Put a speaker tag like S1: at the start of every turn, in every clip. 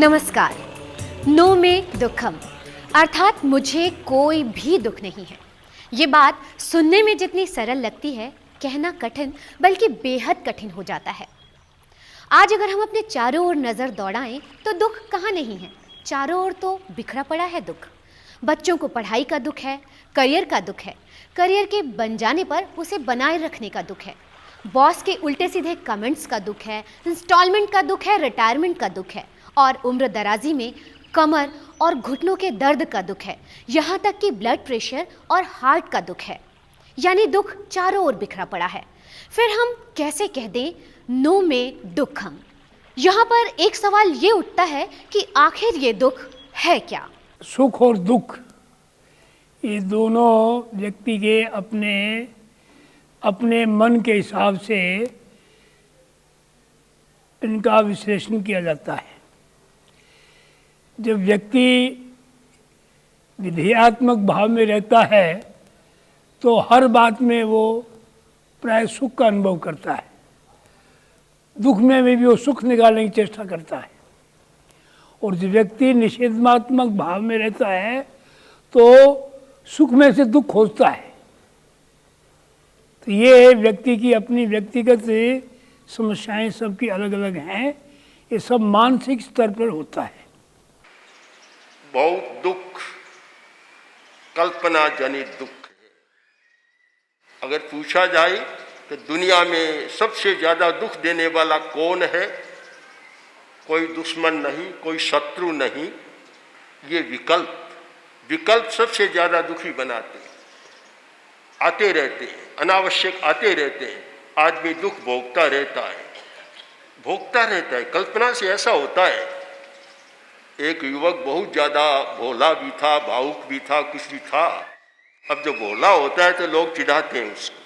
S1: नमस्कार। नो में दुखम अर्थात मुझे कोई भी दुख नहीं है। ये बात सुनने में जितनी सरल लगती है, कहना कठिन बल्कि बेहद कठिन हो जाता है। आज अगर हम अपने चारों ओर नज़र दौड़ाएं तो दुख कहाँ नहीं है। चारों ओर तो बिखरा पड़ा है दुख। बच्चों को पढ़ाई का दुख है, करियर का दुख है, करियर के बन जाने पर उसे बनाए रखने का दुख है, बॉस के उल्टे सीधे कमेंट्स का दुख है, इंस्टॉलमेंट का दुख है, रिटायरमेंट का दुख है और उम्र दराजी में कमर और घुटनों के दर्द का दुख है, यहाँ तक कि ब्लड प्रेशर और हार्ट का दुख है। यानी दुख चारों ओर बिखरा पड़ा है। फिर हम कैसे कह दें नो में दुखम। यहाँ पर एक सवाल ये उठता है कि आखिर ये दुख है क्या?
S2: सुख और दुख ये दोनों व्यक्ति के अपने मन के हिसाब से इनका विश्लेषण किया जाता है। जब व्यक्ति विधेयात्मक भाव में रहता है तो हर बात में वो प्राय सुख का अनुभव करता है, दुख में भी वो सुख निकालने की चेष्टा करता है। और जो व्यक्ति निषेधात्मक भाव में रहता है तो सुख में से दुख खोजता है। तो ये व्यक्ति की अपनी व्यक्तिगत समस्याएं सबकी अलग अलग हैं। ये सब मानसिक स्तर पर होता है।
S3: बहुत दुख कल्पना जनित दुख है। अगर पूछा जाए तो दुनिया में सबसे ज़्यादा दुख देने वाला कौन है? कोई दुश्मन नहीं, कोई शत्रु नहीं, ये विकल्प सबसे ज़्यादा दुखी बनाते हैं। आते रहते हैं, अनावश्यक आते रहते हैं। आदमी दुख भोगता रहता है। कल्पना से ऐसा होता है। एक युवक बहुत ज़्यादा भोला भी था, भावुक भी था, कुछ भी था। अब जो भोला होता है तो लोग चिढ़ाते हैं उसको।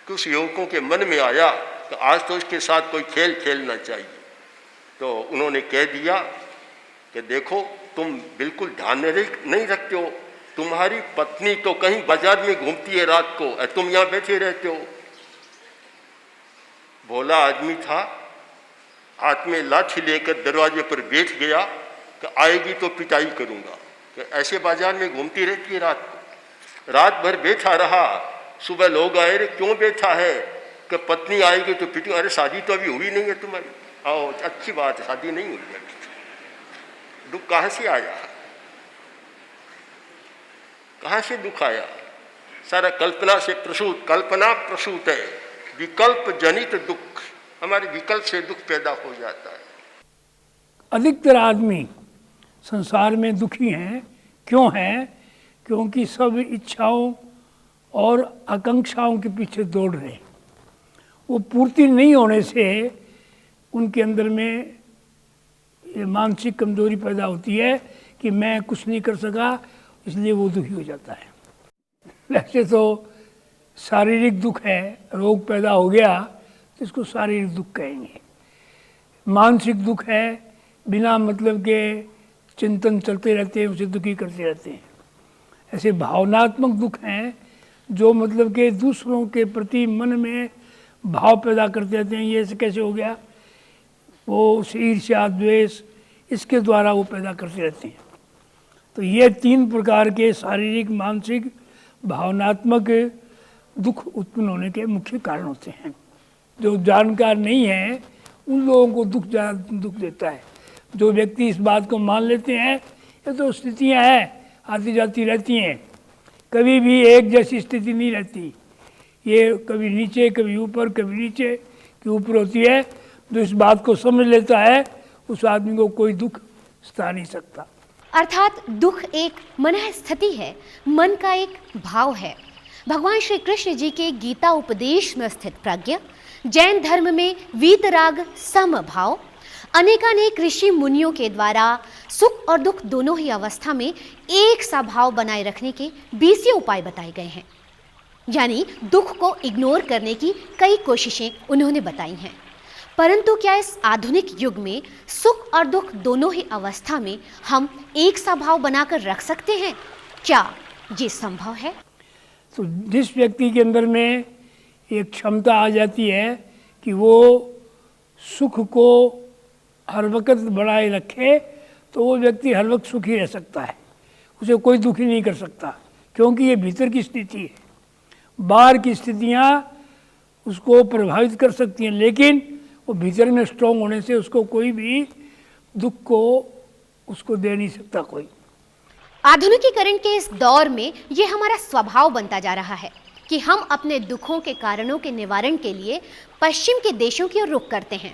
S3: कुछ युवकों के मन में आया तो आज तो इसके साथ कोई खेल खेलना चाहिए। तो उन्होंने कह दिया कि देखो तुम बिल्कुल ध्यान नहीं रखते हो, तुम्हारी पत्नी तो कहीं बाजार में घूमती है रात को, तुम यहाँ बैठे रहते हो। भोला आदमी था, हाथ में लाठी लेकर दरवाजे पर बैठ गया कि आएगी तो पिटाई करूँगा, कि ऐसे बाजार में घूमती रहती है रात को। रात भर बैठा रहा। सुबह लोग आए, रे क्यों बैठा है? कि पत्नी आएगी तो पिटू। अरे शादी तो अभी हुई नहीं है तुम्हारी। आओ, अच्छी बात है, शादी नहीं हुई है। दुख कहाँ से आया? कहाँ से दुख आया? सारा कल्पना प्रसूत है। विकल्प जनित दुख, हमारे विकल्प से दुख पैदा हो जाता है।
S2: अधिकतर आदमी संसार में दुखी हैं। क्यों हैं? क्योंकि सब इच्छाओं और आकांक्षाओं के पीछे दौड़ रहे हैं। वो पूर्ति नहीं होने से उनके अंदर में ये मानसिक कमजोरी पैदा होती है कि मैं कुछ नहीं कर सका, इसलिए वो दुखी हो जाता है। वैसे तो शारीरिक दुख है, रोग पैदा हो गया तो इसको शारीरिक दुख कहेंगे। मानसिक दुख है, बिना मतलब के चिंतन चलते रहते हैं, उसे दुखी करते रहते हैं। ऐसे भावनात्मक दुख हैं जो मतलब के दूसरों के प्रति मन में भाव पैदा करते रहते हैं। ये कैसे हो गया? वो ईर्ष्या, द्वेष, इसके द्वारा वो पैदा करते रहते हैं। तो ये 3 प्रकार के शारीरिक, मानसिक, भावनात्मक दुख उत्पन्न होने के मुख्य कारण होते हैं। जो जानकार नहीं है उन लोगों को दुख देता है। जो व्यक्ति इस बात को मान लेते हैं ये तो स्थितियां हैं, आती जाती रहती हैं, कभी भी एक जैसी स्थिति नहीं रहती। ये कभी नीचे, कभी ऊपर, कभी नीचे की ऊपर होती है। जो इस बात को समझ लेता है उस आदमी को कोई दुख सता नहीं सकता।
S1: अर्थात दुख एक मनः स्थिति है, मन का एक भाव है। भगवान श्री कृष्ण जी के गीता उपदेश में स्थित प्रज्ञा, जैन धर्म में वीतराग समभाव, अनेकानेक ऋषि मुनियों के द्वारा सुख और दुख दोनों ही अवस्था में एक सा भाव बनाए रखने के 20 उपाय बताए गए हैं। यानी दुख को इग्नोर करने की कई कोशिशें उन्होंने बताई हैं। परंतु क्या इस आधुनिक युग में सुख और दुख दोनों ही अवस्था में हम एक सा भाव बनाकर रख सकते हैं? क्या ये संभव है?
S2: तो जिस व्यक्ति के अंदर में एक क्षमता आ जाती है कि वो सुख को हर वक्त बढ़ाए रखे तो वो व्यक्ति हर वक्त सुखी रह सकता है, उसे कोई दुखी नहीं कर सकता, क्योंकि ये भीतर की स्थिति है। बाहर की स्थितियाँ उसको प्रभावित कर सकती हैं, लेकिन वो भीतर में स्ट्रांग होने से उसको कोई भी दुख को उसको दे नहीं सकता कोई।
S1: आधुनिकीकरण के इस दौर में ये हमारा स्वभाव बनता जा रहा है कि हम अपने दुखों के कारणों के निवारण के लिए पश्चिम के देशों की ओर रुख करते हैं।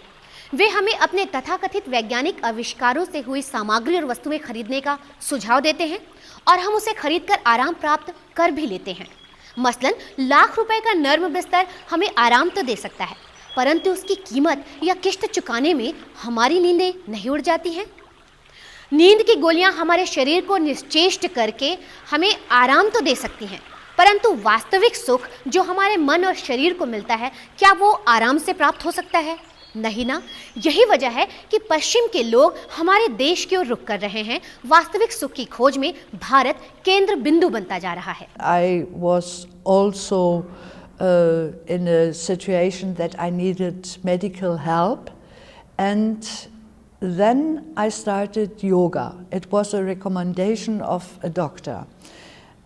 S1: वे हमें अपने तथाकथित वैज्ञानिक आविष्कारों से हुई सामग्री और वस्तुएं खरीदने का सुझाव देते हैं और हम उसे खरीदकर आराम प्राप्त कर भी लेते हैं। मसलन लाख रुपए का नर्म बिस्तर हमें आराम तो दे सकता है, परंतु उसकी कीमत या किश्त चुकाने में हमारी नींदें नहीं उड़ जाती हैं। नींद की गोलियां हमारे शरीर को निश्चेष्ट करके हमें आराम तो दे सकती हैं, परंतु वास्तविक सुख जो हमारे मन और शरीर को मिलता है, क्या वो आराम से प्राप्त हो सकता है? नहीं ना। यही वजह है कि पश्चिम के लोग हमारे देश की ओर रुख कर रहे हैं। वास्तविक सुख की खोज में भारत केंद्र बिंदु बनता जा रहा है।
S4: I was also in a situation that I needed medical help, and then I started yoga. It was a recommendation of a doctor.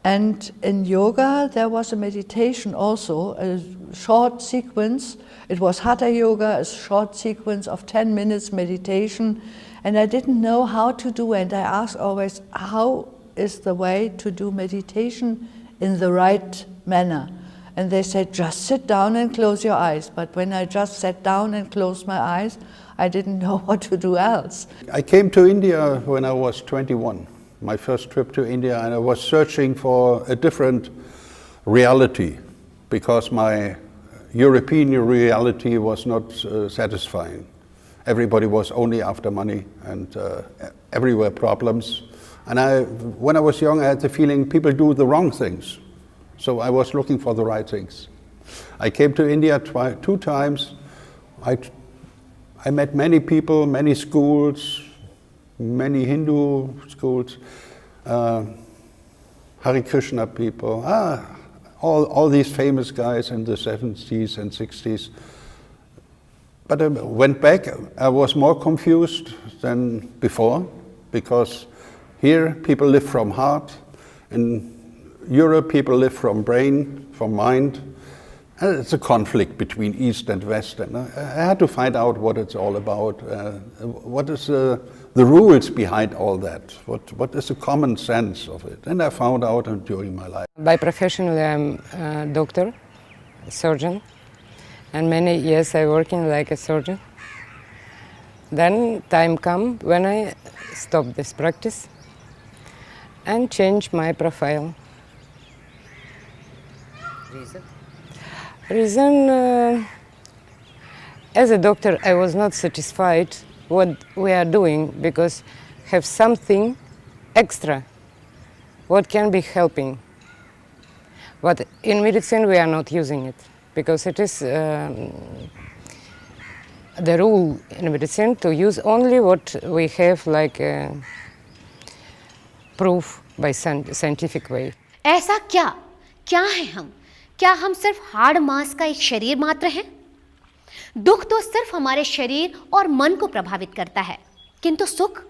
S4: And in yoga there was a meditation also, a short sequence. It was Hatha Yoga, a short sequence of 10 minutes meditation, and I didn't know how to do, and I asked always, how is the way to do meditation in the right manner? And they said, just sit down and close your eyes. But when I just sat down and closed my eyes, I didn't know what to do else.
S5: I came to India when I was 21, my first trip to India, and I was searching for a different reality because my European reality was not satisfying. Everybody was only after money and everywhere problems. And when I was young, I had the feeling people do the wrong things. So I was looking for the right things. I came to India two times. I met many people, many schools, many Hindu schools, Hare Krishna people, all these famous guys in the 70s and 60s. But I went back, I was more confused than before, because here people live from heart, in Europe people live from brain, from mind, and it's a conflict between East and West, and I had to find out what it's all about, what is the rules behind all that, what is the common sense of it, and I found out during my life.
S6: By profession I'm a doctor, a surgeon, and many years I working like a surgeon. Then time come when I stop this practice and change my profile. Reason, as a doctor I was not satisfied what we are doing, because have something extra what can be helping. But in medicine we are not using it, because it is the rule in medicine to use only what we have like proof by scientific way.
S1: ऐसा क्या है क्या हम सिर्फ हाड़ मांस का एक शरीर मात्र हैं? दुख तो सिर्फ हमारे शरीर और मन को प्रभावित करता है, किंतु सुख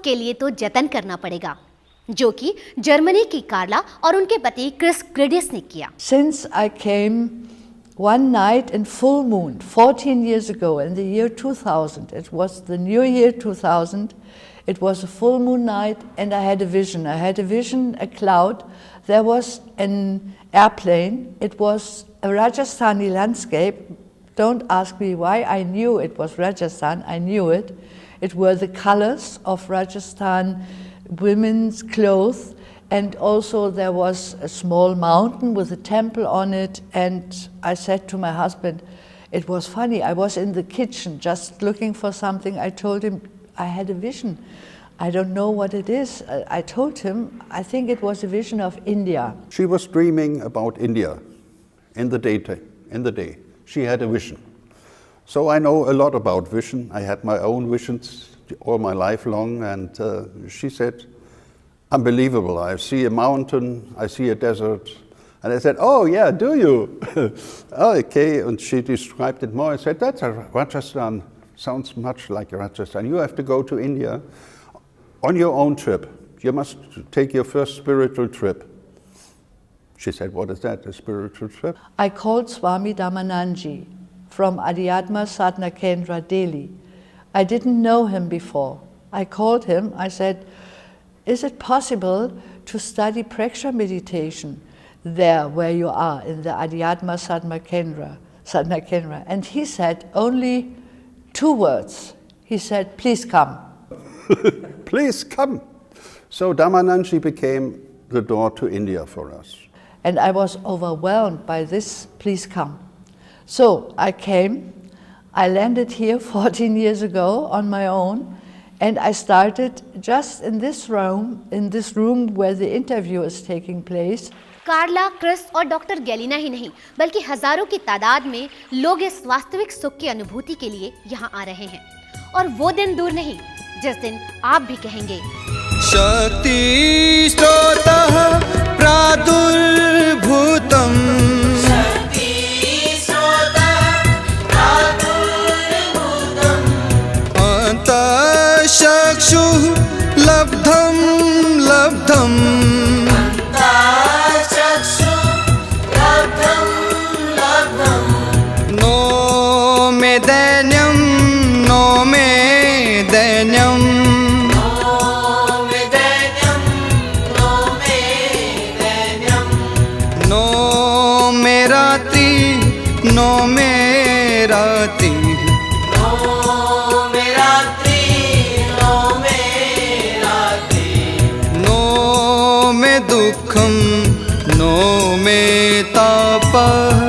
S1: के लिए तो जतन करना पड़ेगा, जो कि जर्मनी की कार्ला और उनके पति क्रिस ग्रेडिस ने किया।
S4: Since I came one night in full moon 14 years ago in the year 2000, it was the new year 2000, it was a full moon night, and I had a vision. A cloud. There was an airplane. It was a Rajasthani landscape. Don't ask me why. I knew it was Rajasthan. I knew it. It were the colors of Rajasthan women's clothes, and also there was a small mountain with a temple on it. And I said to my husband, it was funny. I was in the kitchen just looking for something. I told him I had a vision. I don't know what it is. I told him, I think it was a vision of India.
S5: She was dreaming about India in the day. She had a vision. So I know a lot about vision. I had my own visions all my life long, and she said, unbelievable. I see a mountain, I see a desert. And I said, oh yeah, do you? Oh, okay, and she described it more. I said, that's a Rajasthan, sounds much like Rajasthan. You have to go to India. on your own trip. You must take your first spiritual trip. She said, what is that, a spiritual trip?
S4: I called Swami Dhammananji from Adhyatma Sadhana Kendra, Delhi. I didn't know him before. I called him, I said, is it possible to study Praksha meditation there where you are in the Adhyatma Sadhana Kendra? And he said only 2 words. He said, please come.
S5: Please come. So Dhammananji became the door to India for us.
S4: And I was overwhelmed by this, please come. So I came, I landed here 14 years ago on my own, and I started just in this room where the interview is taking place.
S1: Carla, Chris और doctor Galina ही नहीं बल्कि हजारों की तादाद में लोग इस वास्तविक सुख की अनुभूति के लिए यहाँ आ रहे हैं। और वो दिन दूर नहीं जिस दिन आप भी कहेंगे
S7: शक्ति स्रोतः प्रादुर्भूतम् अंतःचक्षुः लब्धं लब्धम् नो मे दैन्यं नो मे दैन्यम् नो मे रात्रि नो मे रात्रि नो मे दुःखं नो मे तापः